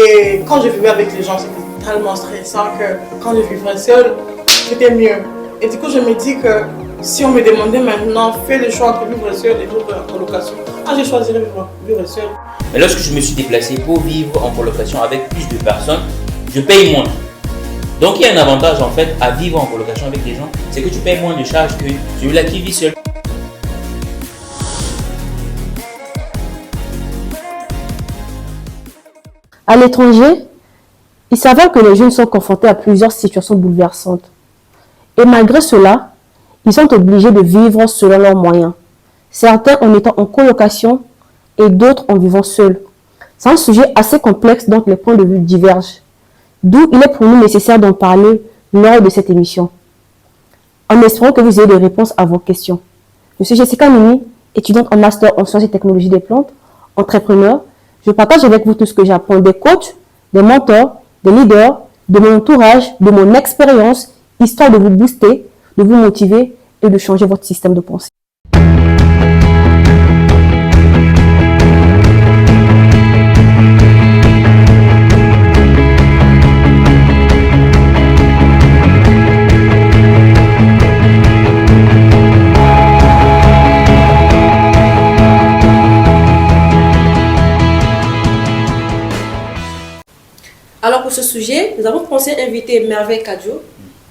Et quand je vivais avec les gens, c'était tellement stressant que quand je vivais seule, c'était mieux. Et du coup, je me dis que si on me demandait maintenant, fais le choix entre vivre seul et vivre en colocation, je choisirais vivre seul. Mais lorsque je me suis déplacé pour vivre en colocation avec plus de personnes, je paye moins. Donc il y a un avantage en fait à vivre en colocation avec des gens, c'est que tu payes moins de charges que celui-là qui vit seul. À l'étranger, il s'avère que les jeunes sont confrontés à plusieurs situations bouleversantes. Et malgré cela, ils sont obligés de vivre selon leurs moyens. Certains en étant en colocation et d'autres en vivant seuls. C'est un sujet assez complexe dont les points de vue divergent. D'où il est pour nous nécessaire d'en parler lors de cette émission. En espérant que vous ayez des réponses à vos questions. Je suis Jessica Mini, étudiante en master en sciences et technologies des plantes, entrepreneur. Je partage avec vous tout ce que j'apprends des coachs, des mentors, des leaders, de mon entourage, de mon expérience, histoire de vous booster, de vous motiver et de changer votre système de pensée. Alors pour ce sujet, nous avons pensé inviter Merveille Kadjo,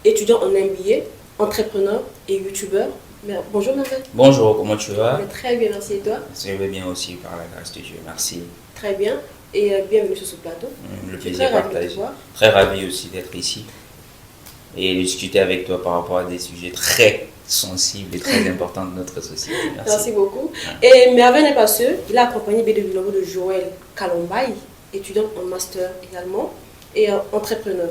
étudiant en MBA, entrepreneur et youtubeur. Bonjour Merveille. Bonjour, comment tu vas? Très bien, merci et toi? Je vais bien aussi par la grâce de Dieu, merci. Très bien et bienvenue sur ce plateau. Le plaisir partagé. Très ravi aussi d'être ici et de discuter avec toi par rapport à des sujets très sensibles et très importants de notre société. Merci beaucoup. Et Merveille n'est pas seul, il a accompagné de Joël Kalombaï, étudiant en master également et entrepreneur.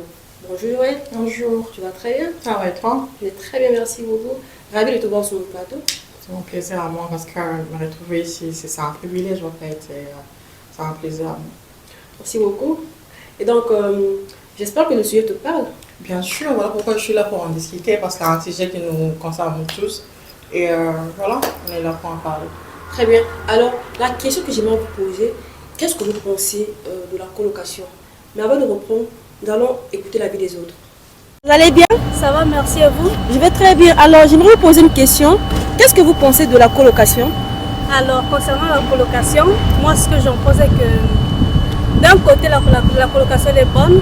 Bonjour Joël. Bonjour. Tu vas très bien? Ça va et toi? Je vais très bien, merci beaucoup. Ravi de te voir sur le plateau. C'est mon plaisir à moi parce que me retrouver ici, c'est un privilège en fait. C'est un plaisir à moi. Merci beaucoup. Et donc, j'espère que le sujet te parle. Bien sûr, voilà pourquoi je suis là pour en discuter, parce que c'est un sujet qui nous concerne tous. Et voilà, on est là pour en parler. Très bien. Alors, la question que j'aimerais vous poser, qu'est-ce que vous pensez de la colocation? Mais avant de reprendre, nous allons écouter l'avis des autres. Vous allez bien? Ça va, merci à vous. Je vais très bien. Alors, j'aimerais vous poser une question. Qu'est-ce que vous pensez de la colocation? Alors, concernant la colocation, moi, ce que j'en pense, c'est que d'un côté, la colocation elle est bonne,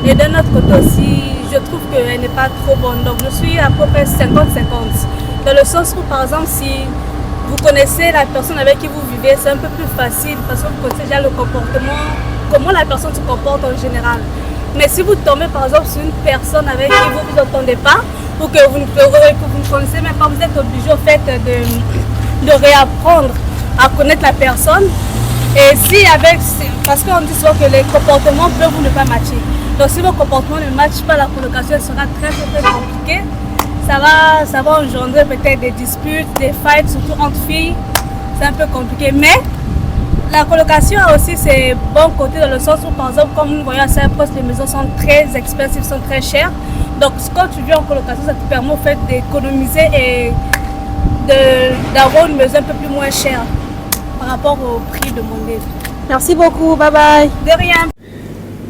et d'un autre côté aussi, je trouve qu'elle n'est pas trop bonne. Donc, je suis à peu près 50-50. Dans le sens où, par exemple, si vous connaissez la personne avec qui vous vivez, c'est un peu plus facile parce que vous connaissez déjà le comportement, comment la personne se comporte en général. Mais si vous tombez par exemple sur une personne avec qui vous ne vous entendez pas ou que vous ne connaissez même pas, vous êtes obligé au fait de réapprendre à connaître la personne. Et si parce qu'on dit souvent que les comportements peuvent ne pas matcher. Donc si vos comportements ne matchent pas, la colocation sera très compliquée. Ça va engendrer peut-être des disputes, des fights, surtout entre filles. C'est un peu compliqué. Mais la colocation a aussi ses bons côtés dans le sens où, par exemple, comme nous voyons à Saint-Prost, les maisons sont très expensives, sont très chères. Donc, quand tu vis en colocation, ça te permet au fait d'économiser et d'avoir une maison un peu plus moins chère par rapport au prix demandé. Merci beaucoup, bye bye. De rien.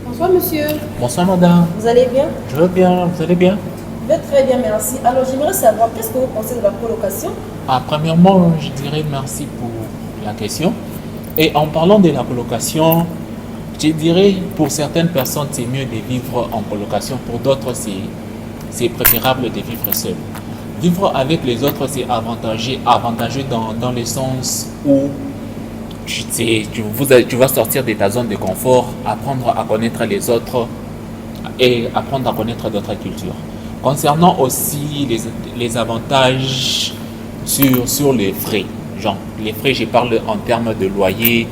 Bonsoir monsieur. Bonsoir madame. Vous allez bien? Je vais bien, vous allez bien? Je vais très bien, merci. Alors, j'aimerais savoir, qu'est-ce que vous pensez de la colocation? Premièrement, je dirais merci pour la question. Et en parlant de la colocation, je dirais pour certaines personnes, c'est mieux de vivre en colocation. Pour d'autres, c'est préférable de vivre seul. Vivre avec les autres, c'est avantageux dans le sens où tu vas sortir de ta zone de confort, apprendre à connaître les autres et apprendre à connaître d'autres cultures. Concernant aussi les avantages sur les frais, genre les frais, je parle en termes de loyer,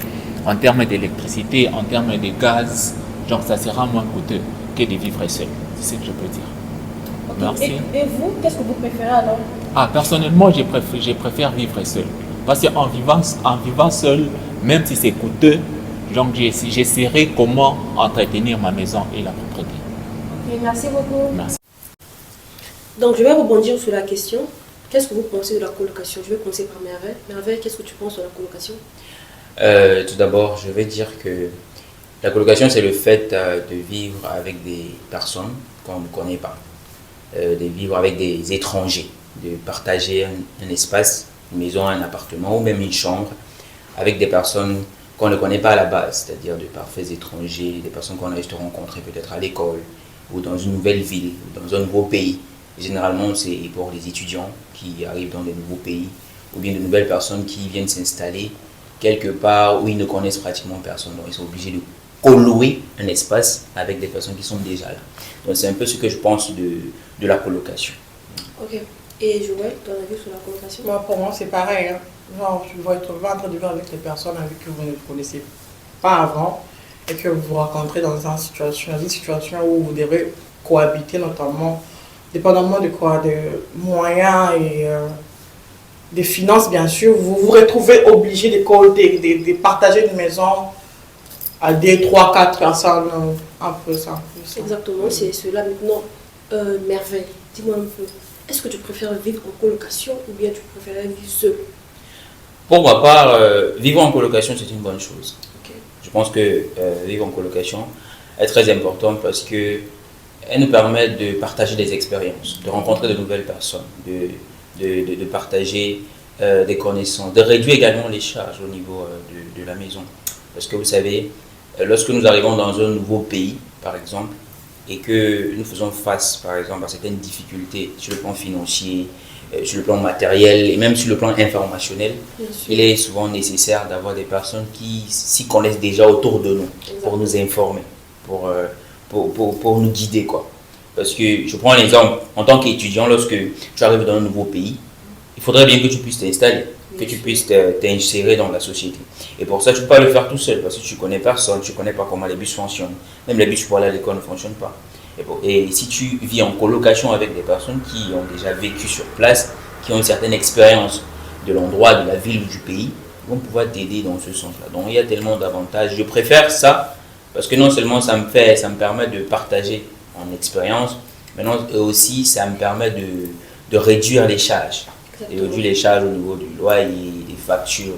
en termes d'électricité, en termes de gaz, genre ça sera moins coûteux que de vivre seul, c'est ce que je peux dire. Okay. Merci. Et vous, qu'est-ce que vous préférez alors? Personnellement, je préfère vivre seul. Parce qu'en vivant seul, même si c'est coûteux, donc j'essaierai comment entretenir ma maison et la propreté. Okay, merci beaucoup. Merci. Donc, je vais rebondir sur la question. Qu'est-ce que vous pensez de la colocation? Je vais commencer par Merveille. Merveille, qu'est-ce que tu penses de la colocation? Tout d'abord, je vais dire que La colocation, c'est le fait de vivre avec des personnes qu'on ne connaît pas, de vivre avec des étrangers, de partager un espace, une maison, un appartement ou même une chambre avec des personnes qu'on ne connaît pas à la base, c'est-à-dire de parfaits étrangers, des personnes qu'on a juste rencontrées peut-être à l'école ou dans une nouvelle ville ou dans un nouveau pays. Généralement, c'est pour les étudiants qui arrivent dans de nouveaux pays ou bien de nouvelles personnes qui viennent s'installer quelque part où ils ne connaissent pratiquement personne. Donc, ils sont obligés de coloer un espace avec des personnes qui sont déjà là. Donc, c'est un peu ce que je pense de la colocation. Ok. Et Joël, ton avis sur la colocation? Moi, pour moi, c'est pareil. Hein. Genre, tu vas être en train de vivre avec les personnes avec qui vous ne connaissez pas avant et que vous vous rencontrez dans une situation où vous devez cohabiter, notamment, dépendamment de quoi, de moyens et des finances, bien sûr. Vous vous retrouvez obligé de partager une maison à 2, 3, 4 personnes, un peu ça. Exactement, c'est cela maintenant. Merveille, dis-moi un peu. Est-ce que tu préfères vivre en colocation ou bien tu préfères vivre seul? Pour ma part, vivre en colocation, c'est une bonne chose. Okay. Je pense que vivre en colocation est très important parce que elle nous permet de partager des expériences, de rencontrer de nouvelles personnes, de partager des connaissances, de réduire également les charges au niveau de la maison. Parce que vous savez, lorsque nous arrivons dans un nouveau pays, par exemple, et que nous faisons face, par exemple, à certaines difficultés sur le plan financier, sur le plan matériel et même sur le plan informationnel, il est souvent nécessaire d'avoir des personnes qui s'y connaissent déjà autour de nous pour nous informer, pour nous guider, quoi. Parce que je prends un exemple, en tant qu'étudiant, lorsque tu arrives dans un nouveau pays, il faudrait bien que tu puisses t'installer, que tu puisses t'insérer dans la société. Et pour ça, tu ne peux pas le faire tout seul parce que tu ne connais personne, tu ne connais pas comment les bus fonctionnent. Même les bus pour aller à l'école ne fonctionnent pas. Et si tu vis en colocation avec des personnes qui ont déjà vécu sur place, qui ont une certaine expérience de l'endroit, de la ville ou du pays, ils vont pouvoir t'aider dans ce sens-là. Donc il y a tellement d'avantages. Je préfère ça parce que non seulement ça me permet de partager mon expérience, mais aussi ça me permet de réduire les charges. Et réduire les charges au niveau du loyer, des factures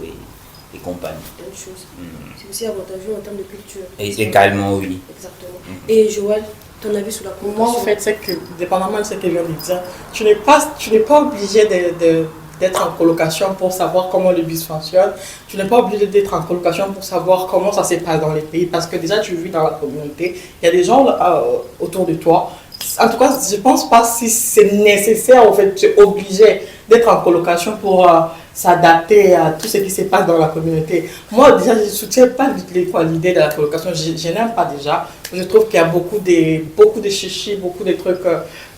et compagnie. C'est aussi avantageux en termes de culture. Et également, oui. Exactement. Et Joël, ton avis sur la colocation? Moi, en fait, c'est que, dépendamment de ce que je viens de dire, tu n'es pas obligé d'être en colocation pour savoir comment le bus fonctionne. Tu n'es pas obligé d'être en colocation pour savoir comment ça se passe dans les pays. Parce que déjà, tu vis dans la communauté. Il y a des gens autour de toi. En tout cas, je ne pense pas si c'est nécessaire, en fait, tu es obligé d'être en colocation pour s'adapter à tout ce qui se passe dans la communauté. Moi, déjà, je ne soutiens pas l'idée de la colocation. Je n'aime pas déjà. Je trouve qu'il y a beaucoup de chichis, beaucoup de trucs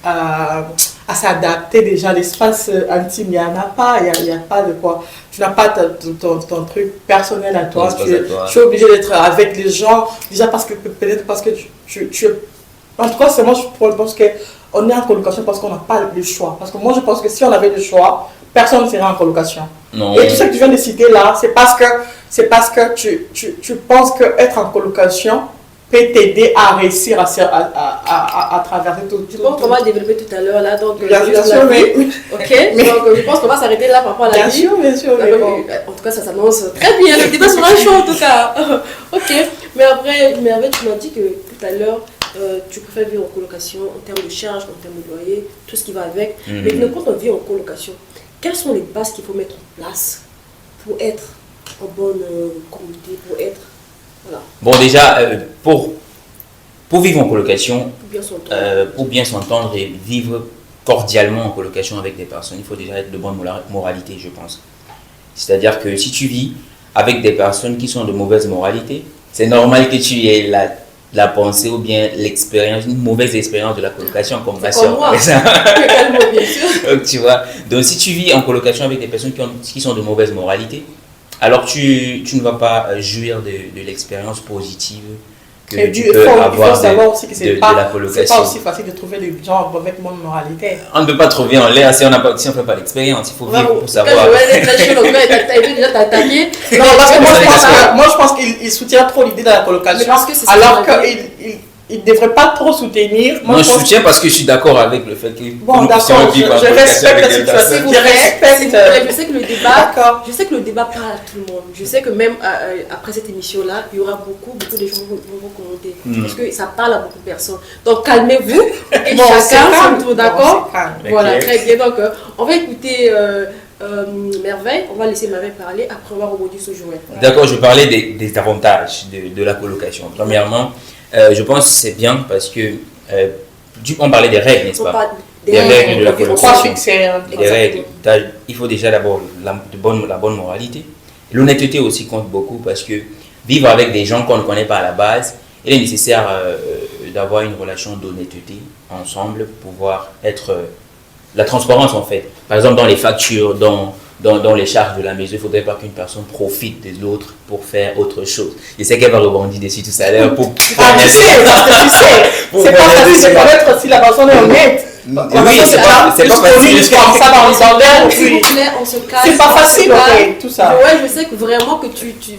à s'adapter déjà. L'espace intime, il n'y en a pas. Il n'y a pas de quoi. Tu n'as pas ton truc personnel à toi. Tu es obligé d'être avec les gens. Déjà, peut-être parce que tu es... En tout cas, c'est moi, je pense qu'on est en colocation parce qu'on n'a pas le choix. Parce que moi, je pense que si on avait le choix, personne ne serait en colocation. Non. Et tout ce que tu viens de citer là, c'est parce que tu penses qu'être en colocation peut t'aider à réussir à traverser tout. Je pense qu'on va développer tout à l'heure là. Donc, bien sûr, oui. Ok, donc je pense qu'on va s'arrêter là par rapport à la vie. Bien sûr. Bon. En tout cas, ça s'annonce très bien. Le débat sera chaud en tout cas. Ok, mais après, tu m'as dit que tout à l'heure, tu préfères vivre en colocation en termes de charges, en termes de loyer, tout ce qui va avec. Mais quand on vit en colocation, quelles sont les bases qu'il faut mettre en place pour être en bonne communauté, pour être... Voilà. Bon, déjà, pour vivre en colocation, pour bien s'entendre et vivre cordialement en colocation avec des personnes, il faut déjà être de bonne moralité, je pense. C'est-à-dire que si tu vis avec des personnes qui sont de mauvaise moralité, c'est normal que tu aies la pensée ou bien l'expérience, une mauvaise expérience de la colocation comme ma soeur. Bien sûr. Donc, tu vois, donc si tu vis en colocation avec des personnes qui sont de mauvaise moralité, alors tu ne vas pas jouir de l'expérience positive que tu peux avoir de la colocation. C'est pas aussi facile de trouver des gens avec bonne moralité. On ne peut pas trouver en l'air si on ne fait pas l'expérience. Il faut vivre pour savoir. Non, parce que moi je pense qu'il soutient trop l'idée de la colocation, alors qu'il il ne devrait pas trop soutenir. Moi, Non, je soutiens parce que je suis d'accord avec le fait que bon, d'accord, je respecte la situation. Je respecte. Je sais que le débat, je sais que le débat parle à tout le monde. Je sais que même après cette émission-là, il y aura beaucoup de gens qui vont commenter. Parce que ça parle à beaucoup de personnes. Donc calmez-vous. Et Bon, chacun son tour, d'accord? Bon, Voilà, très bien. Donc on va écouter Merveille. On va laisser Merveille parler. Après, on va rebondir sur Joël. D'accord, je parlais des avantages de la colocation. Premièrement, je pense que c'est bien parce que on parlait des règles, n'est-ce On pas? parle Des règles de la Trois colocation. fixés. Des règles. Il faut déjà d'abord la bonne moralité. L'honnêteté aussi compte beaucoup parce que vivre avec des gens qu'on ne connaît pas à la base, il est nécessaire d'avoir une relation d'honnêteté ensemble pour pouvoir être la transparence en fait. Par exemple, dans les factures, dans les charges de la maison, il ne faudrait pas qu'une personne profite de l'autre pour faire autre chose. Je sais qu'elle va rebondir dessus tout à l'heure pour... Tu sais, c'est pas facile de connaître si la personne est honnête. Oui, c'est pas facile. Comme ça dans les ordres. S'il vous plaît, on se calme. C'est pas facile, ok, tout ça. Ouais, je sais que vraiment que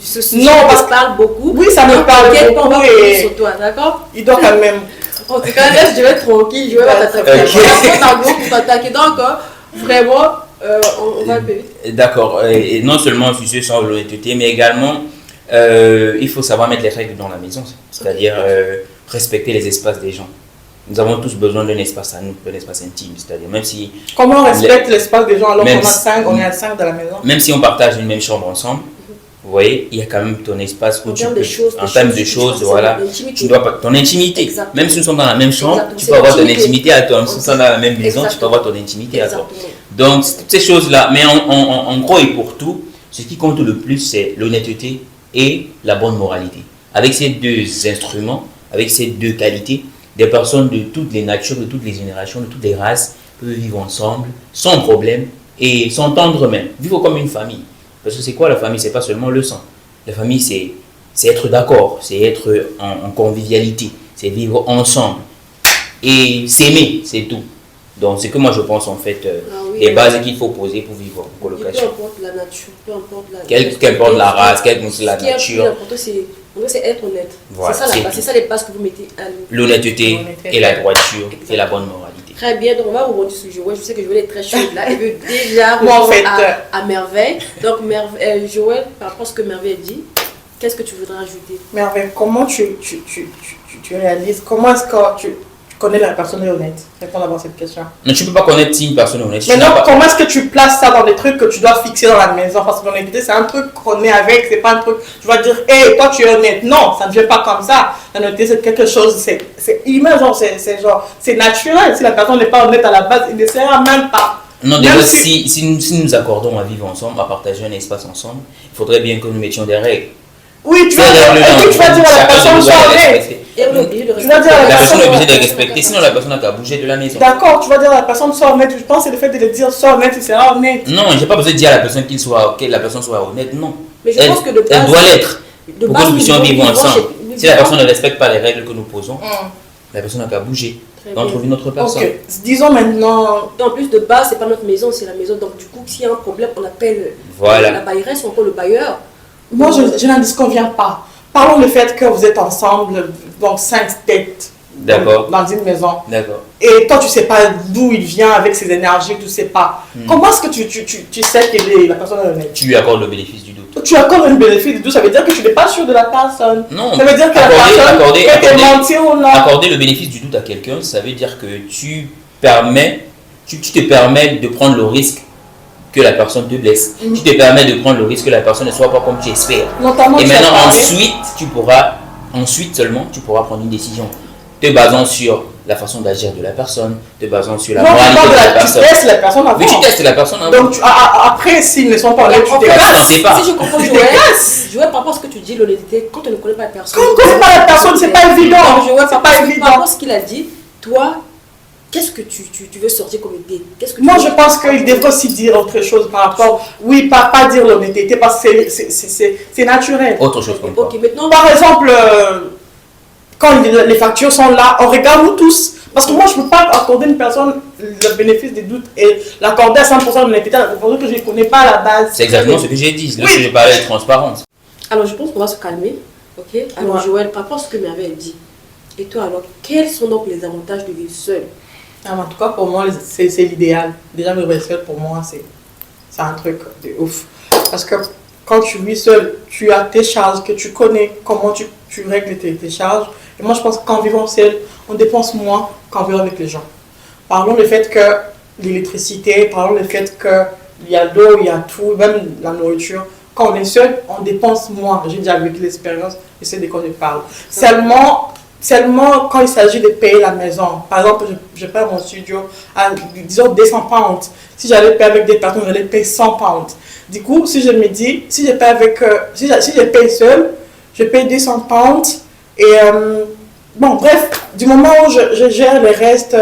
ce sujet Non, parce te parle beaucoup. Oui, ça me parle T'inquiète pas, on va beaucoup revenir et sur toi, d'accord? il doit quand même. En tout cas, laisse, je vais être tranquille, je vais pas t'attaquer. Pour t'attaquer. Donc, vraiment, on va un peu vite. D'accord. Et non seulement afficher sans l'honnêteté, mais également, il faut savoir mettre les règles dans la maison. C'est-à-dire respecter les espaces des gens. Nous avons tous besoin d'un espace à nous, d'un espace intime. C'est-à-dire, même si... Comment on respecte l'espace des gens alors qu'on Même a 5, on est à 5 dans la maison? Même si on partage une même chambre ensemble, vous voyez, il y a quand même ton espace où En tu termes peux... de choses, En termes de choses, voilà. Tu dois pas... Ton intimité. Exactement. Même si nous sommes dans la même chambre, Exactement. tu C'est peux avoir ton l'intimité. intimité à toi. Même si nous sommes dans la même maison, tu peux Exactement. avoir ton intimité à toi. Exactement. Donc, toutes ces choses-là, mais en gros et pour tout, ce qui compte le plus, c'est l'honnêteté et la bonne moralité. Avec ces deux instruments, avec ces deux qualités, des personnes de toutes les natures, de toutes les générations, de toutes les races peuvent vivre ensemble sans problème et s'entendre même. Vivre comme une famille. Parce que c'est quoi la famille? C'est pas seulement le sang. La famille, c'est être d'accord, c'est être en convivialité, c'est vivre ensemble et s'aimer, c'est tout. Donc, c'est que moi je pense en fait les bases qu'il faut poser pour vivre en Peu colocation. importe la nature, peu importe la... Qu'importe la race, quelle que soit la Ce qui est nature. plus important, c'est être honnête. Voilà, c'est ça la c'est base, tout. c'est ça les bases que vous mettez à nous. L'honnêteté et la droiture et la bonne moralité. Très bien, donc on va rebondir sur Joël. Je sais que Joël est très chaude là. Elle veut déjà Moi, en répondre fait, à Merveille. Donc, Joël, par rapport à ce que Merveille dit, qu'est-ce que tu voudrais ajouter? Merveille, comment tu réalises, comment est-ce que tu connais la personne est honnête? Réponds d'abord à cette question. Non, tu ne peux pas connaître si une personne est honnête. Si tu Maintenant, n'as pas- comment est-ce que tu places ça dans des trucs que tu dois fixer dans la maison? Parce que l'honnêteté, c'est un truc qu'on est avec, c'est pas un truc, tu vas dire, hé, toi tu es honnête. Non, ça ne vient pas comme ça. L'honnêteté, c'est quelque chose, c'est humain, genre, c'est naturel. Si la personne n'est pas honnête à la base, il ne sert même pas. Non, Même déjà, si- si nous nous accordons à vivre ensemble, à partager un espace ensemble, il faudrait bien que nous mettions des règles. Oui, tu Ces vas règles-là, dire à la chacun personne, doit sois les honnête. respecter. Et on est obligé de Tu vas dire à La la personne est personne, obligée de respecter, sinon la personne n'a qu'à bouger de la maison. d'accord, tu vas dire à la personne, sois honnête. Je pense que c'est le fait de le dire, sois honnête, il sera honnête. Non, j'ai pas besoin de dire à la personne que la personne soit honnête, non. Mais je Elle, pense que de elle base, doit l'être de pour base, que nous puissions vivre ensemble. nous Si la vivons- personne ne respecte pas les règles que nous posons, la personne n'a qu'à bouger. Très On bien. trouve une autre personne. Ok, disons maintenant, En plus de base, c'est pas notre maison, c'est la maison. Donc du coup, s'il y a un problème, on appelle Voilà. la bailleresse ou encore le bailleur. moi je n'en disconviens pas. Parlons du fait que vous êtes ensemble, donc 5 têtes D'accord. dans une maison. D'accord. Et toi, tu sais pas d'où il vient avec ses énergies, tu sais pas. Comment est-ce que tu sais que la personne est honnête? Tu lui accordes le bénéfice du doute. Tu accordes un bénéfice de tout, ça veut dire que tu n'es pas sûr de la personne. Non, Ça veut dire que la personne peut te mentir ou non. accorder le bénéfice du doute à quelqu'un, ça veut dire que tu te permets de prendre le risque que la personne te blesse. Tu te permets de prendre le risque que la personne ne soit pas comme tu espères. Notamment, Et tu as maintenant, parlé- ensuite seulement, tu pourras prendre une décision. Te basant sur la façon d'agir de la personne, te basant sur la Non, tu moralité parles de la tu personne. testes la personne avant. Oui, tu testes la personne avant. Donc, après, s'ils ne sont pas honnêtes, tu En te fait, casses. on sait pas. Si je comprends Joël, Joël, par rapport à ce que tu dis, l'honnêteté, quand on ne connaît pas la personne. Quand on ne connaît pas la personne, c'est pas évident. Donc, Joël, C'est par pas rapport évident. à ce qu'il a dit, toi, qu'est-ce que tu veux sortir comme idée? Qu'est-ce que tu Moi, veux- je pense qu'il devrait aussi dire autre chose par rapport. Oui, pas dire l'honnêteté, parce que c'est naturel. Autre chose comme Ok, quoi. maintenant, Par exemple, quand les factures sont là, on regarde nous tous. Parce que moi, je ne peux pas accorder à une personne le bénéfice des doutes et l'accorder à 100% de l'honnêteté à la personne que je ne connais pas à la base. C'est exactement ce que j'ai dit. Là, Oui. je parlais de transparence. alors je pense qu'on va se calmer. Ok. Alors Ouais. Joël, par rapport à ce que Merveille dit, Et toi alors, quels sont donc les avantages de vivre seul? En tout cas, pour moi, c'est l'idéal. Déjà, vivre seul, pour moi, c'est un truc de ouf. Parce que quand tu vis seul, tu as tes charges, que tu connais comment tu règles tes charges. Et moi, je pense qu'en vivant seul, on dépense moins qu'en vivant avec les gens. Parlons du fait que l'électricité, parlons du fait qu'il y a l'eau, il y a tout, même la nourriture. Quand on est seul, on dépense moins. J'ai déjà vécu l'expérience et c'est de quoi je parle. Seulement quand il s'agit de payer la maison. Par exemple, je paye mon studio à, disons, 200 pounds. Si j'allais payer avec des personnes, j'allais payer 100 pounds. Du coup, si je me dis, si je paye avec, si je paye seul, je paye 200 pounds. Et bon, bref, du moment où je gère les restes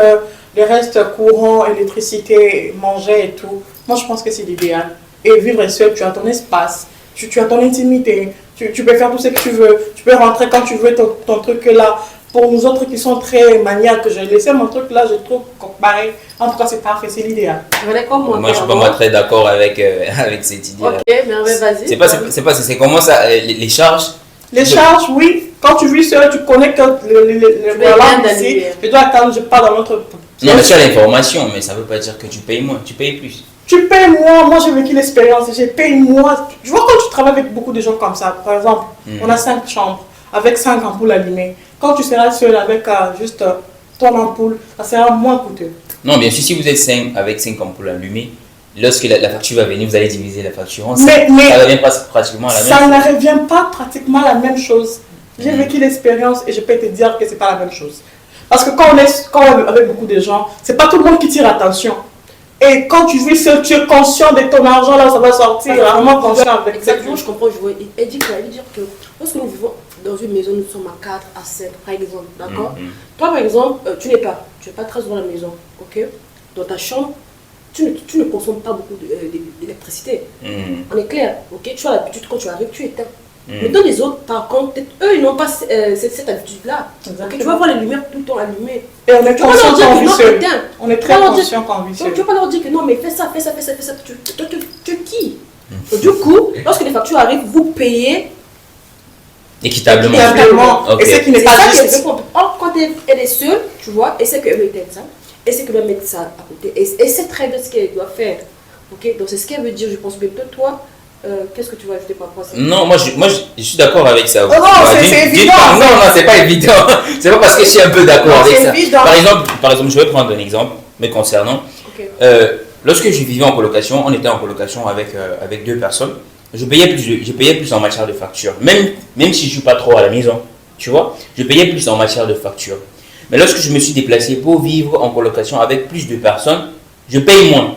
courants, électricité, manger et tout, moi je pense que c'est l'idéal. Et vivre seul, tu as ton espace, tu as ton intimité, tu peux faire tout ce que tu veux, tu peux rentrer quand tu veux ton truc là. Pour nous autres qui sont très maniaques, j'ai laissé mon truc là, je trouve pareil. En tout cas, c'est parfait, c'est l'idéal. Moi, je suis pas moi très d'accord avec cette idée. Ok, mais vas-y. C'est comment ça, les charges? Les charges, oui. Quand tu vis seul, tu connais que voilà, ici, je dois attendre, je pars dans l'autre. Non, mais tu as l'information, mais ça veut pas dire que tu payes moins, tu payes plus. Tu payes moins, moi j'ai vécu l'expérience, j'ai payé moins. Tu vois, quand tu travailles avec beaucoup de gens comme ça, par exemple, on a 5 chambres, avec 5 ampoules allumées. Quand tu seras seul avec juste ton ampoule, ça sera moins coûteux. Non, bien sûr, si vous êtes 5 avec 5 ampoules allumées, lorsque la facture va venir, vous allez diviser la facture. Mais ça revient pratiquement à la même chose. Ça ne revient pas pratiquement à la même chose. J'ai vécu l'expérience et je peux te dire que c'est pas la même chose. Parce que quand on est avec beaucoup de gens, c'est pas tout le monde qui tire attention. Et quand tu vis seul, tu es conscient de ton argent, là où ça va sortir, vraiment conscient avec ça. Exactement, je comprends, je vois. Elle dit que ça veut dire que lorsque nous vivons dans une maison, nous sommes à 4, à 7, par exemple, d'accord? Toi, par exemple, tu n'es pas très souvent à la maison, ok? Dans ta chambre, tu ne consommes pas beaucoup d'électricité. On est clair, ok? Tu as l'habitude, quand tu arrives, tu éteins. Mais dans les autres, par contre, eux, ils n'ont pas cette habitude-là. Okay? Tu vas voir les lumières tout le temps allumées. Et on est conscient qu'on vit seul. On est très conscient qu'on vit seul. Tu ne vas pas leur dire que non, mais fais ça. Tu qui? Du coup, lorsque les factures arrivent, vous payez équitablement. Okay. Et ce qui n'est pas juste. Or, quand elle est seule, tu vois, et c'est qu'elle veut éteindre ça, et c'est qu'elle doit mettre ça à côté. Et c'est très bien ce qu'elle doit faire. Ok? Donc, c'est ce qu'elle veut dire, je pense. Mais toi, qu'est-ce que tu vas ajouter par rapport à ça? Non, moi je suis d'accord avec ça. Oh non, c'est évident. Non, c'est pas évident. C'est pas parce que je suis un peu d'accord avec ça. Évident. Par exemple, je vais prendre un exemple me concernant. Okay. Lorsque je vivais en colocation, on était en colocation avec 2 personnes. Je payais plus en matière de facture. Même si je ne suis pas trop à la maison, tu vois, je payais plus en matière de facture. Mais lorsque je me suis déplacé pour vivre en colocation avec plus de personnes, je paye moins.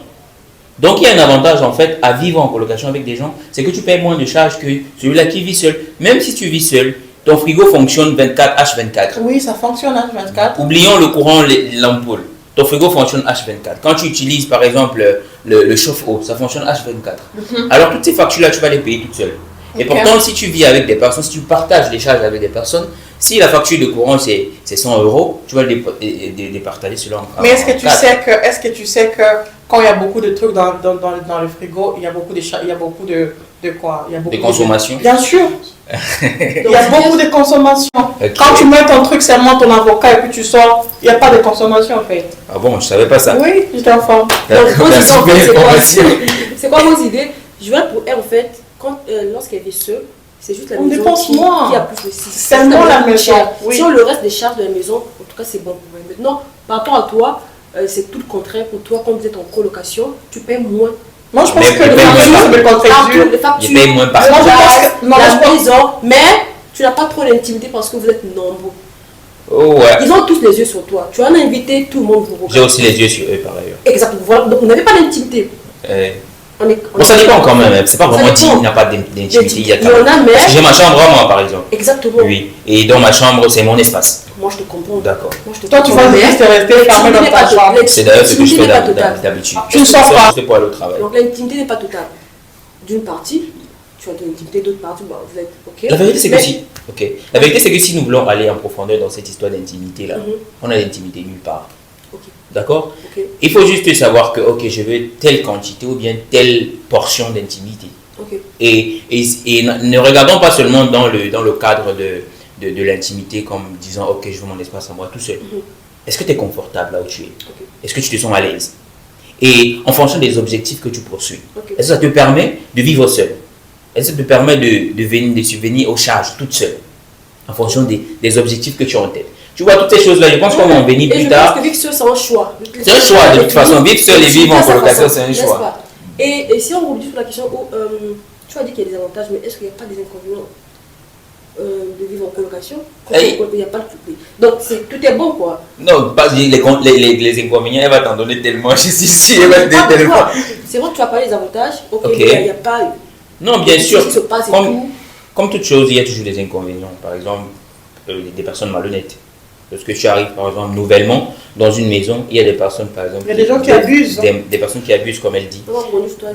Donc il y a un avantage en fait à vivre en colocation avec des gens, c'est que tu payes moins de charges que celui-là qui vit seul. Même si tu vis seul, ton frigo fonctionne 24h24. Oui, ça fonctionne H24. Oublions le courant, l'ampoule. Ton frigo fonctionne H24. Quand tu utilises par exemple le chauffe-eau, ça fonctionne H24. Alors toutes ces factures-là, tu vas les payer toutes seules. Et pourtant, si tu vis avec des personnes, si tu partages les charges avec des personnes, si la facture de courant c'est 100 €, tu vas les partager selon. Mais est-ce que tu sais que quand il y a beaucoup de trucs dans le frigo, il y a beaucoup de quoi? Il y a beaucoup de consommation. Bien sûr. Il y a beaucoup de consommation. Okay. Quand tu mets ton truc seulement ton avocat et puis tu sors, il n'y a pas de consommation en fait. Ah bon, je savais pas ça. Oui, je t'informe. C'est quoi vos idées? Je vois pour elle en fait, lorsqu'elle vit seule, c'est juste la maison qui a plus de 6. C'est seulement la maison. Oui. Sur le reste des charges de la maison, en tout cas c'est bon pour elle. Maintenant, par rapport à toi, c'est tout le contraire pour toi. Quand vous êtes en colocation, tu paies moins. Moi je pense que les factures, je paye moins par la maison, mais tu n'as pas trop d'intimité parce que vous êtes nombreux. Oh ouais. Ils ont tous les yeux sur toi. Tu en as invité, tout le monde vous regarde. J'ai aussi les yeux sur eux par ailleurs. Exactement. Voilà. Donc vous n'avez pas d'intimité. Ça dépend quand même. C'est pas vraiment dit qu'il n'y a pas d'intimité. Il y en a, mais. Parce que j'ai ma chambre à moi par exemple. Exactement. Oui. Et dans ma chambre, c'est mon espace. Moi je te comprends. D'accord. Toi tu vas rester fermé dans ta chambre. C'est d'ailleurs ce que je fais d'habitude. Tu ne sors pas. Juste pour aller au travail. Donc l'intimité n'est pas totale. D'une partie, tu as de l'intimité, d'autre partie, bah, vous êtes ok. La vérité c'est que si nous voulons aller en profondeur dans cette histoire d'intimité là, on a l'intimité nulle part. D'accord? Il faut juste savoir que je veux telle quantité ou bien telle portion d'intimité. Et ne regardons pas seulement dans le cadre de l'intimité comme disant ok, je veux mon espace à moi tout seul. Est-ce que tu es confortable là où tu es? Est-ce que tu te sens à l'aise? Et en fonction des objectifs que tu poursuis, est-ce que ça te permet de vivre seul? Est-ce que ça te permet de subvenir aux charges toute seule en fonction des objectifs que tu as en tête? Tu vois, toutes ces choses-là, je pense qu'on va en venir plus tard. Je pense que vivre seul, c'est un choix. C'est un choix, de toute façon. Vivre seul et vivre en colocation, c'est un choix. Et si on revient sur la question où tu as dit qu'il y a des avantages, mais est-ce qu'il n'y a pas des inconvénients de vivre en colocation? Il n'y a pas de... Donc tout est bon, quoi. Non, pas les inconvénients, elle va t'en donner tellement. Je suis sûr, elle va te donner tellement. C'est vrai que tu as parlé des avantages, ok, mais il n'y a pas... Non, bien sûr. Se passe comme toute chose, il y a toujours des inconvénients. Par exemple, des personnes malhonnêtes. Lorsque tu arrives, par exemple, nouvellement dans une maison, il y a des personnes, par exemple... Il y a des gens qui abusent. Des personnes qui abusent, comme elle dit.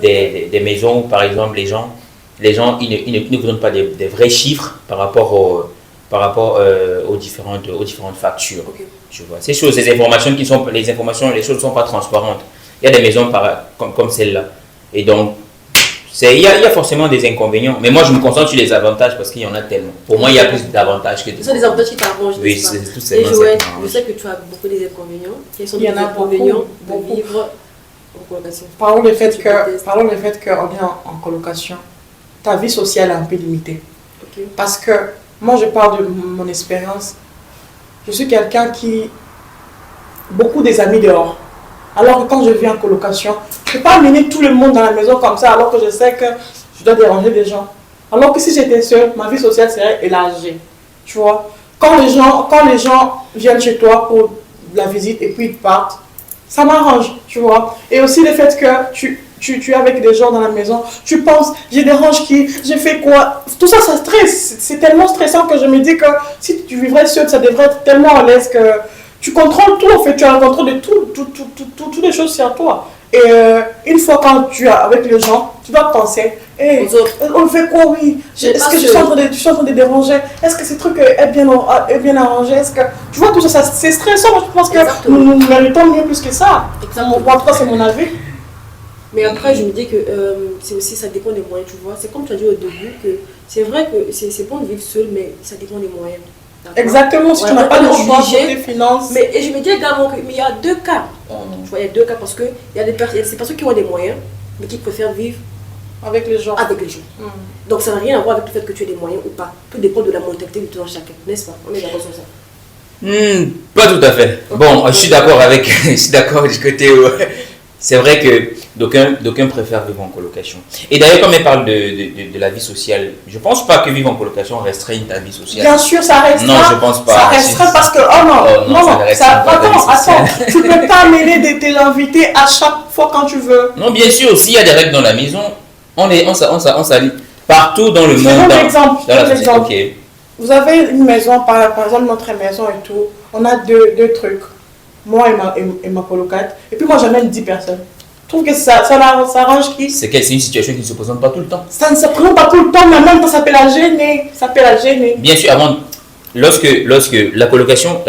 Des maisons où, par exemple, les gens ils ne vous donnent pas des vrais chiffres par rapport aux différentes factures. Tu vois. Ces choses, les choses ne sont pas transparentes. Il y a des maisons comme celle-là. Et donc, il y a forcément des inconvénients. Mais moi, je me concentre sur les avantages parce qu'il y en a tellement. Pour moi, il y a plus d'avantages que des inconvénients. Ce sont des avantages qui t'arrangent. Oui, c'est tout ça. Et Joël, je sais que tu as beaucoup des inconvénients. Quels sont les inconvénients de vivre en colocation? Parlons du fait qu'on est en colocation. Ta vie sociale est un peu limitée. Parce que moi, je parle de mon expérience. Je suis quelqu'un qui... Beaucoup des amis dehors. Alors que quand je vis en colocation, je ne peux pas amener tout le monde dans la maison comme ça alors que je sais que je dois déranger des gens. Alors que si j'étais seule, ma vie sociale serait élargie. Tu vois, quand les gens viennent chez toi pour la visite et puis ils partent, ça m'arrange, tu vois. Et aussi le fait que tu es avec des gens dans la maison, tu penses, je dérange qui, je fais quoi. Tout ça, ça stresse. C'est tellement stressant que je me dis que si tu vivrais seule, ça devrait être tellement à l'aise que tu contrôles tout, en fait. Tu as le contrôle de toutes les choses sur toi. Et une fois quand tu es avec les gens, tu dois penser, hey, on fait quoi, oui? Est-ce que je suis en train de déranger? Est-ce que ce truc est bien arrangé? Est-ce que... Tu vois, tout ça, c'est stressant. Je pense que nous méritons mieux plus que ça. En tout cas, c'est mon avis. Mais après, je me dis que c'est aussi, ça dépend des moyens, tu vois. C'est comme tu as dit au début, que c'est vrai que c'est bon de vivre seul, mais ça dépend des moyens. Exactement, si tu n'as pas de choix pour tes finances. Et je me dis également qu'il y a deux cas. Tu vois, il y a deux cas parce qu'il y a des personnes qui ont des moyens, mais qui préfèrent vivre avec les gens. Donc ça n'a rien à voir avec le fait que tu aies des moyens ou pas. Tout dépend de la mentalité de tout un chacun, n'est-ce pas? On est d'accord sur ça. Pas tout à fait. Bon, je suis d'accord du côté où... C'est vrai que d'aucuns préfèrent vivre en colocation. Et d'ailleurs, comme elle parle de la vie sociale, je ne pense pas que vivre en colocation restreigne ta vie sociale. Bien sûr, ça restreint. Non, je ne pense pas. Ça restreint parce que, attends, tu ne peux pas amener tes invités à chaque fois quand tu veux. Non, bien sûr, s'il y a des règles dans la maison, on s'allie partout dans le monde. Par exemple, vous avez une maison, par exemple notre maison et tout, on a deux trucs. Moi et ma colocate. Et puis moi, j'amène 10 personnes. Je trouve que ça arrange qui? C'est une situation qui ne se présente pas tout le temps. Ça ne se présente pas tout le temps, mais même quand ça peut la gêner. Bien sûr, lorsque la colocation,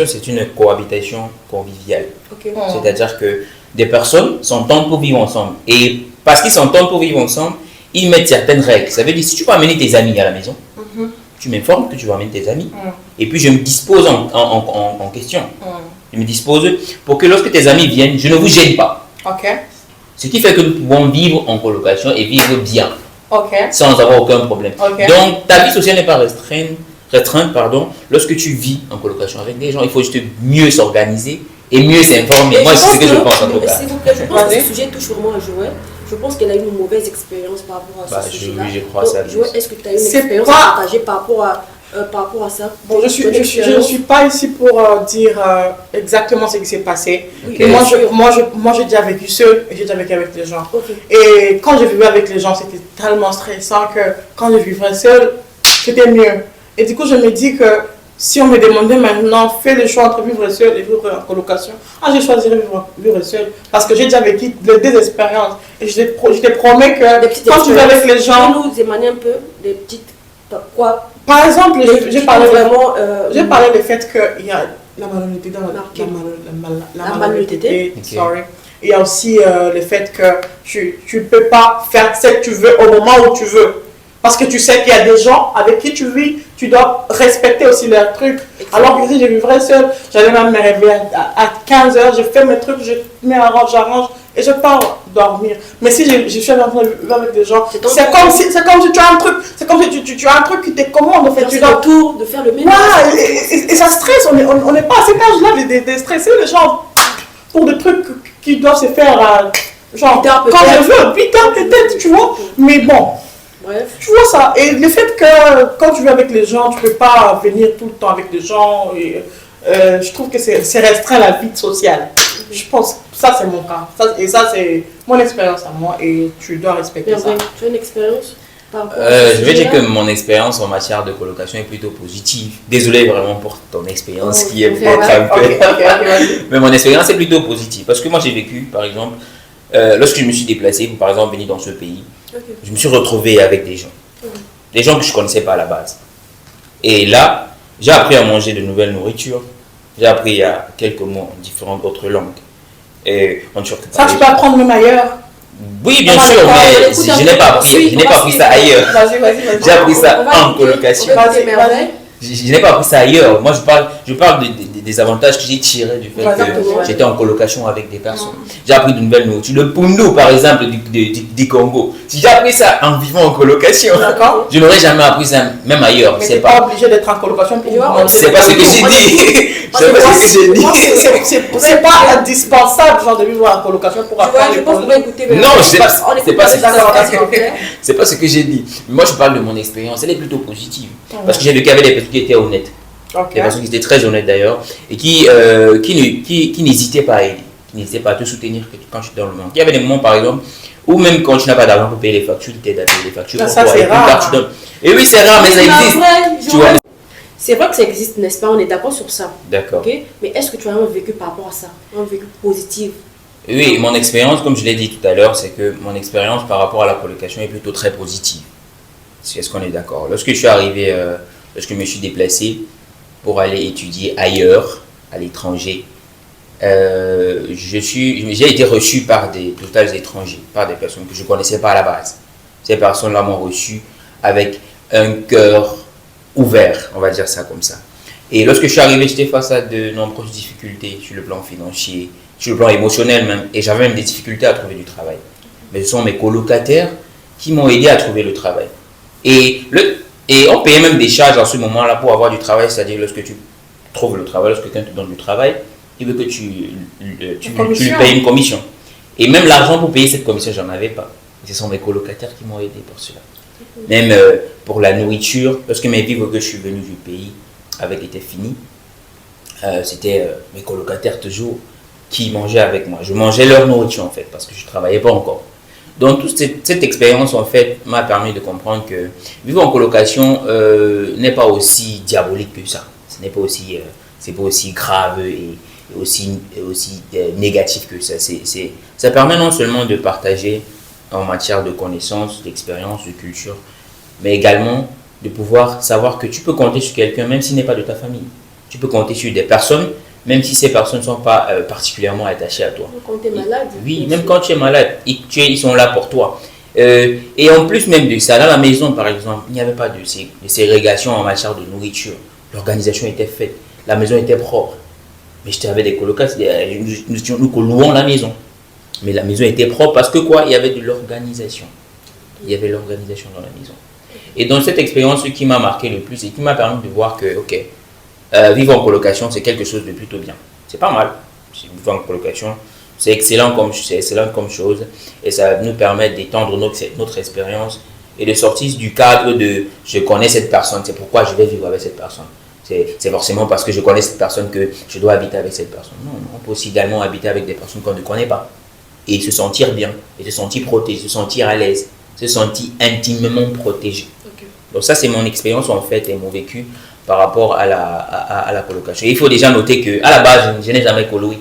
c'est une cohabitation conviviale. C'est-à-dire que des personnes s'entendent pour vivre ensemble. Et parce qu'ils s'entendent pour vivre ensemble, ils mettent certaines règles. Ça veut dire, si tu peux amener tes amis à la maison, tu m'informes que tu vas amener tes amis. Et puis, je me dispose en question. Je me dispose pour que lorsque tes amis viennent, je ne vous gêne pas. Ce qui fait que nous pouvons vivre en colocation et vivre bien. Sans avoir aucun problème. Donc, ta vie sociale n'est pas restreinte, lorsque tu vis en colocation avec des gens. Il faut juste mieux s'organiser et mieux s'informer. Moi, c'est ce que je pense en tout cas. S'il vous plaît, je pense que ce sujet touche vraiment à Joël. Je pense qu'elle a eu une mauvaise expérience par rapport à ce sujet-là. Oui, je crois ça. Joël, est-ce que tu as eu une expérience à partager par rapport à ça? Bon, je ne suis pas ici pour dire exactement ce qui s'est passé. Moi, j'ai déjà vécu seul et j'ai déjà vécu avec les gens. Et quand je vivais avec les gens, c'était tellement stressant que quand je vivrais seul, c'était mieux. Et du coup, je me dis que si on me demandait maintenant, fais le choix entre vivre seul et vivre en colocation, je choisirais vivre seul. Parce que j'ai déjà vécu des expériences. Et je te promets que quand tu vis avec les gens... Tu nous émaner un peu des petites... Quoi? Par exemple, j'ai parlé du fait qu'il y a la malhonnêteté dans la malhonnêteté. Sorry. Il y a aussi le fait que tu ne peux pas faire ce que tu veux au moment où tu veux. Parce que tu sais qu'il y a des gens avec qui tu vis, tu dois respecter aussi leurs trucs. Alors que si je vivrais seule, j'allais même me réveiller à 15h, je fais mes trucs, je j'arrange et je pars dormir. Mais si je suis en train de vivre avec des gens, c'est comme si tu as un truc, c'est comme si tu as un truc qui te commande. En fait, tu dois tour de faire le ménage. Et ça stresse, on n'est pas à cet âge-là de stresser les gens pour des trucs qui doivent se faire genre quand je veux, 8 ans peut-être, tu vois. Mais bon. Bref. Tu vois ça, et le fait que quand tu vis avec les gens, tu ne peux pas venir tout le temps avec les gens, et, je trouve que c'est restreint la vie sociale. Je pense que ça c'est mon cas, et ça c'est mon expérience à moi, et tu dois respecter ça. Tu as une expérience je vais dire que mon expérience en matière de colocation est plutôt positive. Désolé vraiment pour ton expérience qui est peut-être un peu... Mais mon expérience est plutôt positive, parce que moi j'ai vécu, par exemple, lorsque je me suis déplacé, pour par exemple venir dans ce pays, je me suis retrouvé avec des gens que je ne connaissais pas à la base. Et là, j'ai appris à manger de nouvelles nourritures. J'ai appris il y a quelques mois différentes autres langues. Et on ça, tu peux apprendre même ailleurs. Oui, bien sûr, mais je n'ai pas appris ça ailleurs. J'ai appris ça en colocation. Je n'ai pas appris ça ailleurs. Moi, je parle des avantages que j'ai tirés du fait que j'étais en colocation avec des personnes. J'ai appris de nouvelles nourritures. Le pundu, par exemple, du Congo. Si j'ai appris ça en vivant en colocation, je n'aurais jamais appris ça même ailleurs. Mais tu n'es pas obligé d'être en colocation pour voir. C'est pas ce que j'ai dit. C'est pas indispensable genre de vivre en colocation pour apprendre. Non, c'est pas ce que j'ai dit. Moi, je parle de mon expérience. Elle est plutôt positive. Parce que j'ai vécu avec des personnes qui étaient honnêtes. Des personnes qui étaient très honnêtes d'ailleurs. Et qui n'hésitaient pas à aider. Qui n'hésitaient pas à te soutenir quand tu es dans le monde. Il y avait des moments, par exemple, où même quand tu n'as pas d'argent pour payer les factures, tu t'aides à payer les factures. Ça, c'est rare. Et oui, c'est rare, mais ça existe. Tu vois. C'est vrai que ça existe, n'est-ce pas? On est d'accord sur ça. D'accord. Okay? Mais est-ce que tu as un vécu par rapport à ça? Un vécu positif? Oui, mon expérience, comme je l'ai dit tout à l'heure, c'est que mon expérience par rapport à la colocation est plutôt très positive. Est-ce qu'on est d'accord? Lorsque je suis arrivé, lorsque je me suis déplacé pour aller étudier ailleurs, à l'étranger, j'ai été reçu par des totals étrangers, par des personnes que je ne connaissais pas à la base. Ces personnes-là m'ont reçu avec un cœur ouvert, on va dire ça comme ça. Et lorsque je suis arrivé, j'étais face à de nombreuses difficultés sur le plan financier, sur le plan émotionnel même, et j'avais même des difficultés à trouver du travail. Mais ce sont mes colocataires qui m'ont aidé à trouver le travail. Et on payait même des charges en ce moment-là pour avoir du travail, c'est-à-dire lorsque tu trouves le travail, lorsque quelqu'un te donne du travail, il veut que tu lui payes une commission. Et même l'argent pour payer cette commission, j'en avais pas. Ce sont mes colocataires qui m'ont aidé pour cela. Même pour la nourriture, lorsque mes vivres que je suis venu du pays avaient été finis, c'était mes colocataires toujours qui mangeaient avec moi. Je mangeais leur nourriture en fait, parce que je ne travaillais pas encore. Donc toute cette expérience en fait m'a permis de comprendre que vivre en colocation n'est pas aussi diabolique que ça. Ce n'est pas aussi, c'est pas aussi grave et aussi négatif que ça. Ça permet non seulement de partager en matière de connaissances, d'expérience, de culture, mais également de pouvoir savoir que tu peux compter sur quelqu'un même s'il n'est pas de ta famille. Tu peux compter sur des personnes même si ces personnes ne sont pas particulièrement attachées à toi. Quand tu es malade. Oui, même quand tu es malade, ils sont là pour toi. Et en plus même de ça, dans la maison par exemple, il n'y avait pas de ségrégation en matière de nourriture. L'organisation était faite, la maison était propre. Mais j'étais avec des colocataires, nous louons la maison. Mais la maison était propre parce que quoi? Il y avait de l'organisation. Il y avait l'organisation dans la maison. Et dans cette expérience, ce qui m'a marqué le plus et qui m'a permis de voir que, ok, vivre en colocation, c'est quelque chose de plutôt bien. C'est pas mal. Vivre en colocation, c'est excellent comme chose. Et ça nous permet d'étendre notre expérience et de sortir du cadre de je connais cette personne, c'est pourquoi je vais vivre avec cette personne. C'est forcément parce que je connais cette personne que je dois habiter avec cette personne. Non, on peut aussi également habiter avec des personnes qu'on ne connaît pas. Et se sentir bien, et se sentir protégé, se sentir à l'aise, se sentir intimement protégé. Okay. Donc ça, c'est mon expérience en fait et mon vécu par rapport à la colocation. Et il faut déjà noter qu'à la base, je n'ai jamais coloé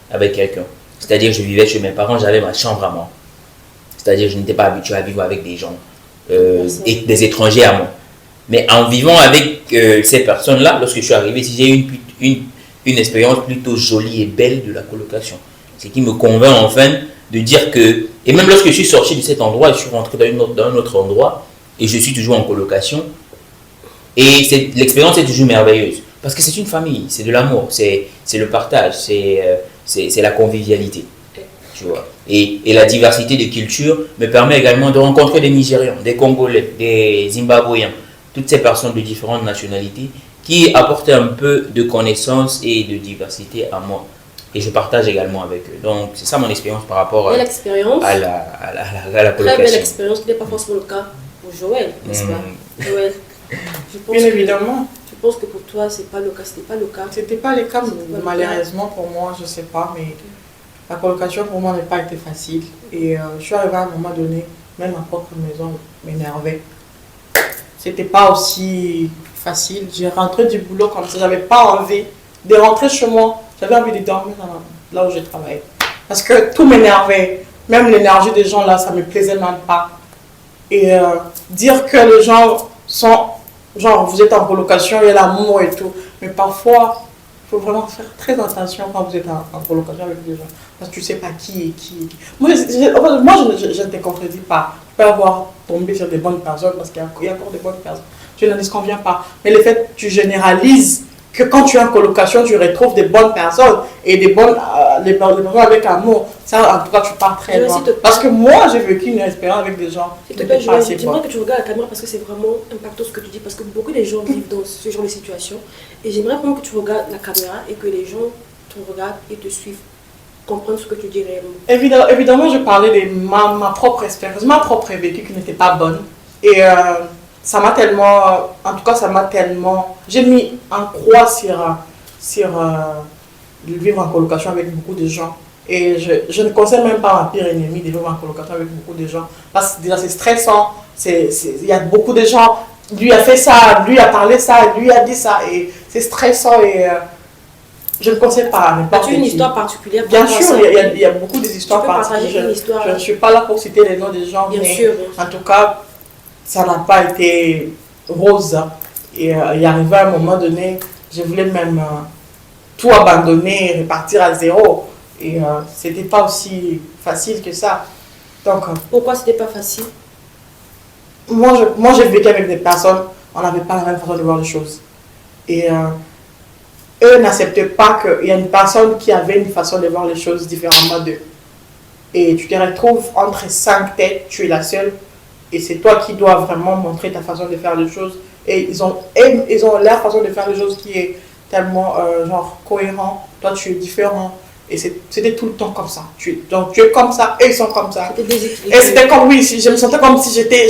avec quelqu'un. C'est-à-dire je vivais chez mes parents, j'avais ma chambre à moi. C'est-à-dire je n'étais pas habitué à vivre avec des gens, et des étrangers à moi. Mais en vivant avec ces personnes-là, lorsque je suis arrivé, j'ai eu une expérience plutôt jolie et belle de la colocation. Ce qui me convainc enfin de dire que, et même lorsque je suis sorti de cet endroit et je suis rentré dans un autre endroit, et je suis toujours en colocation. Et l'expérience est toujours merveilleuse. Parce que c'est une famille, c'est de l'amour, c'est le partage, c'est la convivialité. Tu vois. Et la diversité de cultures me permet également de rencontrer des Nigérians, des Congolais, des Zimbabwéens, toutes ces personnes de différentes nationalités qui apportent un peu de connaissances et de diversité à moi. Et je partage également avec eux. Donc, c'est ça mon expérience par rapport à la colocation. Très belle expérience, qui n'est pas forcément le cas pour Joël, n'est-ce pas? Joël, Bien évidemment. Je pense que pour toi, c'est pas le cas, c'était pas le cas. C'était pas le cas, C'était pas malheureusement pour moi, je sais pas, mais la colocation pour moi n'a pas été facile. Et je suis arrivée à un moment donné, même ma propre maison m'énervait. C'était pas aussi facile. J'ai rentré du boulot comme ça, j'avais pas envie de rentrer chez moi. J'avais envie de dormir là où je travaillais. Parce que tout m'énervait. Même l'énergie des gens là, ça me plaisait même pas. Et dire que les gens sont, genre, vous êtes en colocation, il y a l'amour et tout. Mais parfois, il faut vraiment faire très attention quand vous êtes en colocation avec des gens. Parce que tu ne sais pas qui est qui. Moi, je ne te contredis pas. Tu peux avoir tombé sur des bonnes personnes parce qu'il y a encore des bonnes personnes. Je ne dis qu'on vient pas. Mais le fait que tu généralises que quand tu es en colocation, tu retrouves des bonnes personnes et des bonnes les personnes avec amour. Ça, en tout cas, tu pars très loin. Parce que moi, j'ai vécu une expérience avec des gens qui n'étaient pas assez J'aimerais que tu regardes la caméra parce que c'est vraiment impactant ce que tu dis. Parce que beaucoup de gens vivent dans ce genre de situation. Et j'aimerais vraiment que tu regardes la caméra et que les gens te regardent et te suivent. Comprendre ce que tu dis réellement. Évidemment, je parlais de ma propre expérience, ma propre vécu qui n'était pas bonne. Et ça m'a tellement, en tout cas, ça m'a tellement, j'ai mis un croix sur vivre en colocation avec beaucoup de gens. Et je ne conseille même pas à ma pire ennemi de vivre en colocation avec beaucoup de gens. Parce que déjà, c'est stressant. Il y a beaucoup de gens, lui a fait ça, lui a parlé ça, lui a dit ça. Et c'est stressant et je ne conseille pas à n'importe qui. As-tu une histoire particulière? Bien sûr, il y a beaucoup d'histoires particulières. Je ne suis pas là pour citer les noms des gens, bien mais sûr. En tout cas, ça n'a pas été rose. Et il y arrivait à un moment donné, je voulais même tout abandonner et repartir à zéro. Et c'était pas aussi facile que ça. Donc, pourquoi c'était pas facile? Moi, j'ai vécu avec des personnes, on n'avait pas la même façon de voir les choses. Et eux n'acceptaient pas qu'il y a une personne qui avait une façon de voir les choses différemment d'eux. Et tu te retrouves entre 5 têtes, tu es la seule. Et c'est toi qui dois vraiment montrer ta façon de faire les choses. Et ils ont leur façon de faire les choses qui est tellement genre cohérent. Toi, tu es différent. Et c'était tout le temps comme ça. Donc tu es comme ça, et ils sont comme ça. Et c'était comme, oui, je me sentais comme si j'étais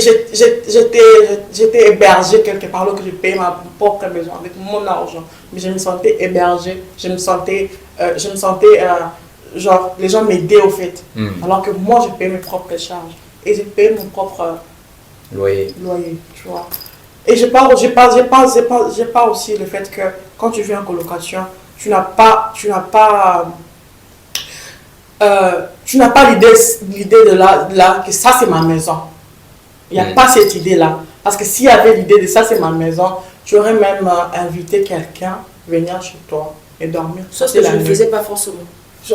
hébergée quelque part, alors que je payais ma propre maison avec mon argent. Mais je me sentais hébergée, je me sentais genre, les gens m'aidaient au fait. Alors que moi, je payais mes propres charges. Et je payais mon propre loyer, tu vois. Et je parle aussi le fait que quand tu vis en colocation, tu n'as pas l'idée de là que ça c'est ma maison. Il n'y a pas cette idée-là. Parce que s'il y avait l'idée de ça c'est ma maison, tu aurais même invité quelqu'un venir chez toi et dormir. Ça, c'est je ne faisais pas forcément. Je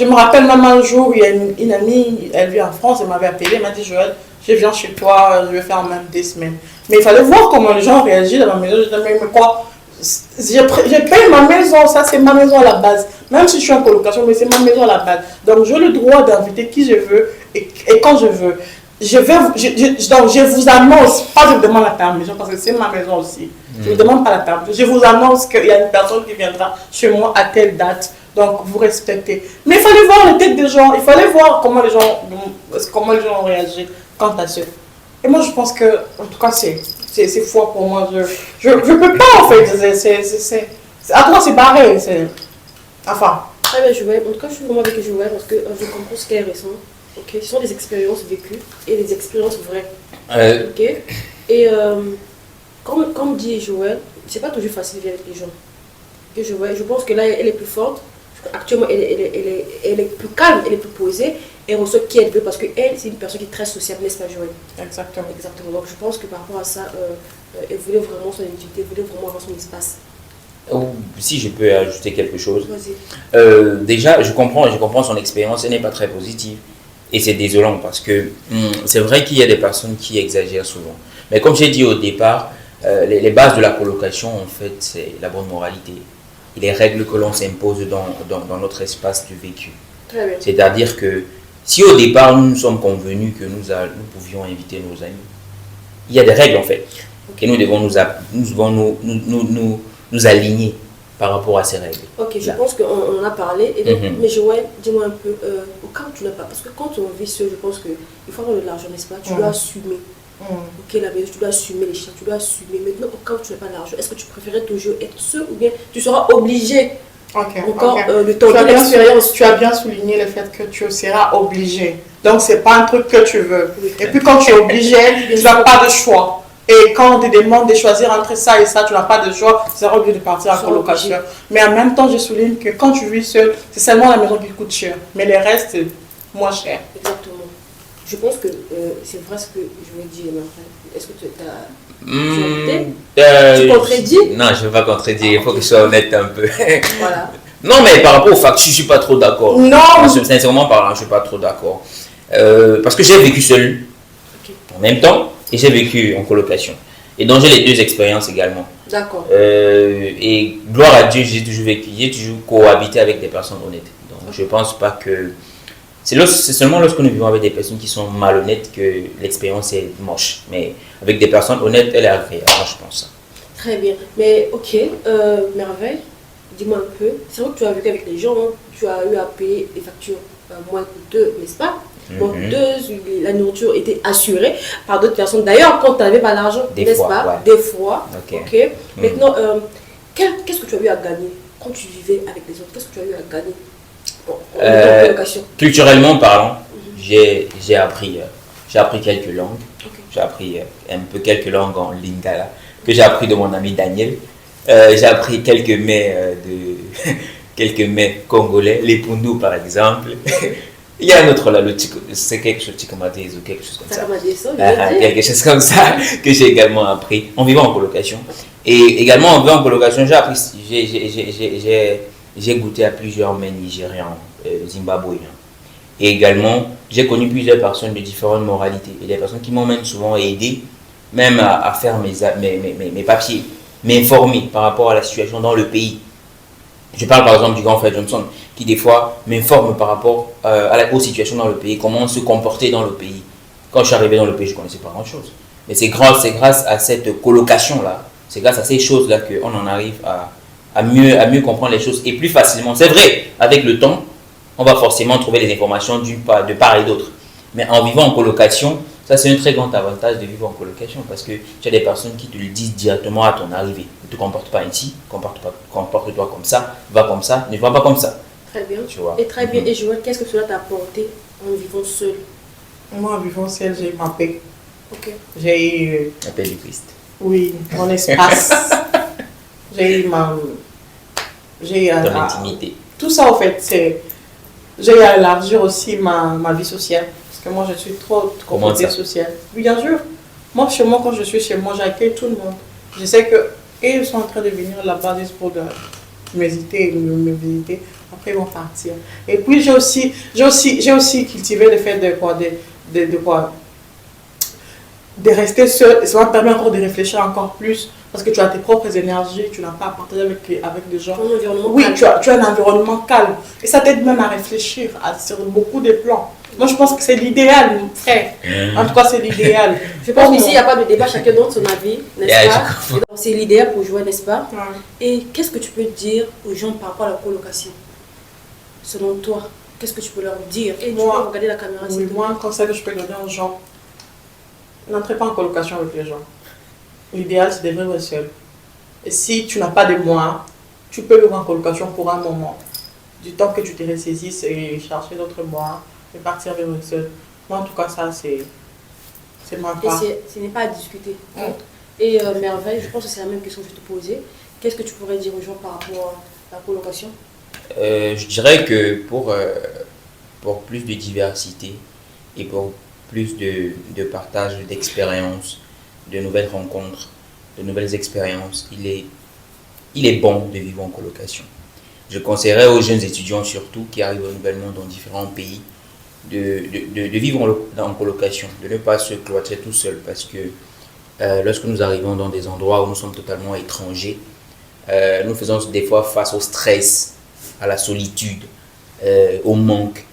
me rappelle même un jour, il y a une amie, elle vit en France, elle m'avait appelé, elle m'a dit Joël, je viens chez toi, je vais faire même des semaines. Mais il fallait voir comment les gens réagissent dans ma maison. Je disais, mais quoi? Je paye ma maison, ça c'est ma maison à la base. Même si je suis en colocation, mais c'est ma maison à la base. Donc j'ai le droit d'inviter qui je veux et quand je veux. Donc je vous annonce, pas je demande la permission parce que c'est ma maison aussi. Je ne demande pas la permission. Je vous annonce qu'il y a une personne qui viendra chez moi à telle date. Donc vous respectez. Mais il fallait voir les têtes des gens, il fallait voir comment les gens ont réagi quant à ça. Et moi je pense que, en tout cas c'est fou pour moi. Je peux pas en fait. À toi c'est pareil. Enfin. Très bien Joël. En tout cas je suis vraiment avec Joël parce que je comprends ce qu'elle ressent. Ok, ce sont des expériences vécues et des expériences vraies. Ok. Et comme dit Joël, c'est pas toujours facile de vivre avec les gens. Et je pense que là elle est plus forte. Actuellement elle est plus calme, elle est plus posée. Elle ressent qui elle veut parce qu'elle c'est une personne qui est très sociable, n'est-ce pas Joël? Exactement. Donc je pense que par rapport à ça, elle voulait vraiment son intimité, elle voulait vraiment avoir son espace. Si je peux ajouter quelque chose. Vas-y. Déjà, je comprends son expérience, elle n'est pas très positive. Et c'est désolant parce que c'est vrai qu'il y a des personnes qui exagèrent souvent. Mais comme j'ai dit au départ, les bases de la colocation, en fait, c'est la bonne moralité et les règles que l'on s'impose dans notre espace de vécu. Très bien. C'est-à-dire que si au départ nous nous sommes convenus que nous pouvions inviter nos amis, il y a des règles en fait. Et nous devons nous aligner par rapport à ces règles. Ok, je Là. pense qu'on en a parlé. Et donc, Mhm. mais Joël, dis-moi un peu, au cas où tu n'as pas, parce que quand on vit seul, je pense qu'il faut avoir de l'argent, n'est-ce pas? Tu dois assumer. Ok, la maison, tu dois assumer les chiens, tu dois assumer. Maintenant, au cas où tu n'as pas d'argent, est-ce que tu préférais toujours être seul ou bien tu seras obligé encore de tenter l'expérience? Tu as bien souligné le fait que tu seras obligé. Donc, ce n'est pas un truc que tu veux. Oui. Et puis, quand tu es obligé, tu n'as pas de choix. Et quand on te demande de choisir entre ça et ça, tu n'as pas de choix, tu seras obligé de partir en Tu seras colocation. obligé. Mais en même temps, je souligne que quand tu vis seul, c'est seulement la maison qui coûte cher. Mais le reste, c'est moins cher. Exactement. Je pense que c'est vrai ce que je vais dire, mais enfin, est-ce que tu as... Tu contredis? Non, je ne vais pas contredire, il faut que je sois honnête un peu. Voilà. Non, mais par rapport au factures, je ne suis pas trop d'accord. Non! Sincèrement parlant, je ne suis pas trop d'accord. Parce que j'ai vécu seul en même temps et j'ai vécu en colocation. Et donc j'ai les deux expériences également. D'accord. Et gloire à Dieu, j'ai toujours cohabité avec des personnes honnêtes. Donc je ne pense pas que... C'est seulement lorsque nous vivons avec des personnes qui sont malhonnêtes que l'expérience est moche. Mais avec des personnes honnêtes, elle est agréable, moi, je pense. Très bien. Mais ok, Merveille, dis-moi un peu. C'est vrai que tu as vécu avec les gens, hein. Tu as eu à payer des factures moins coûteuses, n'est-ce pas? Moins coûteuses, la nourriture était assurée par d'autres personnes. D'ailleurs, quand tu n'avais pas l'argent, Des n'est-ce fois, pas? ouais. Des fois. Ok. Ok. Maintenant, qu'est-ce que tu as eu à gagner quand tu vivais avec les autres? Qu'est-ce que tu as eu à gagner en colocation? Culturellement parlant, j'ai appris quelques langues. Ok. J'ai appris un peu quelques langues en lingala que j'ai appris de mon ami Daniel. J'ai appris quelques mets quelques mets congolais, les pundou par exemple. Il y a un autre là, c'est quelque chose ou quelque chose comme ça. Ça m'a dit ça, je vais dire. Quelque chose comme ça que j'ai également appris en vivant en colocation. Et également en vivant en colocation, j'ai goûté à plusieurs mets nigérians, zimbabwéens. Et également, j'ai connu plusieurs personnes de différentes moralités. Et des personnes qui m'ont même souvent aidé, même à faire mes papiers, m'informer par rapport à la situation dans le pays. Je parle par exemple du grand frère Johnson, qui des fois m'informe par rapport aux situations dans le pays, comment se comporter dans le pays. Quand je suis arrivé dans le pays, je ne connaissais pas grand-chose. Mais c'est grâce à cette colocation-là, c'est grâce à ces choses-là qu'on en arrive à mieux comprendre les choses et plus facilement. C'est vrai, avec le temps, on va forcément trouver les informations de part et d'autre. Mais en vivant en colocation, ça c'est un très grand avantage de vivre en colocation parce que tu as des personnes qui te le disent directement à ton arrivée. Ne te comporte pas ainsi, comporte-toi comme ça, va comme ça, ne va pas comme ça. Très bien. Tu vois. Et très bien. Et Joël, qu'est-ce que cela t'a apporté en vivant seul? Moi, en vivant seul, j'ai eu ma paix. Ok. J'ai eu, La paix du Christ. oui, mon espace. J'ai eu Ton intimité. tout ça, en fait, j'ai eu à élargir aussi ma vie sociale. Parce que moi, je suis trop Comment côté ça? social. Oui, bien sûr. Moi, chez moi, quand je suis chez moi, j'accueille tout le monde. Je sais que et ils sont en train de venir là-bas juste pour me visiter. Après, ils vont partir. Et puis, j'ai aussi cultivé le fait de rester seul. Et ça va te permettre encore de réfléchir encore plus. Parce que tu as tes propres énergies, tu n'as pas à partager avec des gens. Ton environnement Oui, calme. tu as un environnement calme. Et ça t'aide même à réfléchir sur beaucoup de plans. Moi, je pense que c'est l'idéal, mon frère. En tout cas, c'est l'idéal. Je pense qu'ici, il n'y a pas de débat, chacun donne son avis, n'est-ce Yeah, pas? Et donc, c'est l'idéal pour jouer, n'est-ce pas? Ouais. Et qu'est-ce que tu peux dire aux gens par rapport à la colocation? Selon toi, qu'est-ce que tu peux leur dire? Et tu Moi, peux regarder la caméra, s'il Oui, te plaît. moi, un conseil que je peux donner aux gens, n'entrez pas en colocation avec les gens. L'idéal, c'est de vivre seul. Et si tu n'as pas de moyens, tu peux vivre en colocation pour un moment. Du temps que tu te ressaisisses et chercher d'autres moyens et partir vivre seul. Moi, en tout cas, ça, c'est ma Et part. ce n'est pas à discuter. Mm. Et Merveille, je pense que c'est la même question que je te posais. Qu'est-ce que tu pourrais dire aux gens par rapport à la colocation? Je dirais que pour plus de diversité et pour plus de partage d'expériences, de nouvelles rencontres, de nouvelles expériences, il est bon de vivre en colocation. Je conseillerais aux jeunes étudiants surtout qui arrivent nouvellement dans différents pays de vivre en colocation, de ne pas se cloîtrer tout seul, parce que lorsque nous arrivons dans des endroits où nous sommes totalement étrangers, nous faisons des fois face au stress, à la solitude, au manque.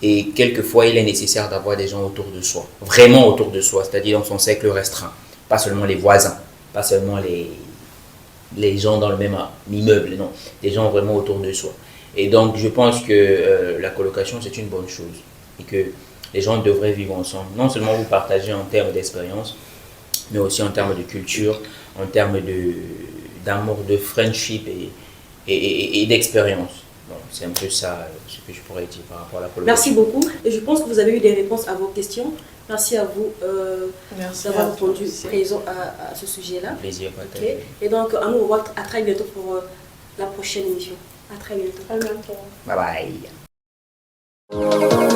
Et quelquefois, il est nécessaire d'avoir des gens autour de soi, vraiment autour de soi, c'est-à-dire dans son cercle restreint. Pas seulement les voisins, pas seulement les gens dans le même immeuble, non, des gens vraiment autour de soi. Et donc, je pense que la colocation, c'est une bonne chose et que les gens devraient vivre ensemble. Non seulement vous partager en termes d'expérience, mais aussi en termes de culture, en termes d'amour, de friendship et d'expérience. Bon, c'est un peu ça ce que je pourrais dire par rapport à la colocation. Merci beaucoup. Et je pense que vous avez eu des réponses à vos questions. Merci à vous d'avoir répondu présent à ce sujet-là. Plaisir partagé. Okay. Et donc, à nous revoir à très bientôt pour la prochaine émission. À très bientôt. Bye bye.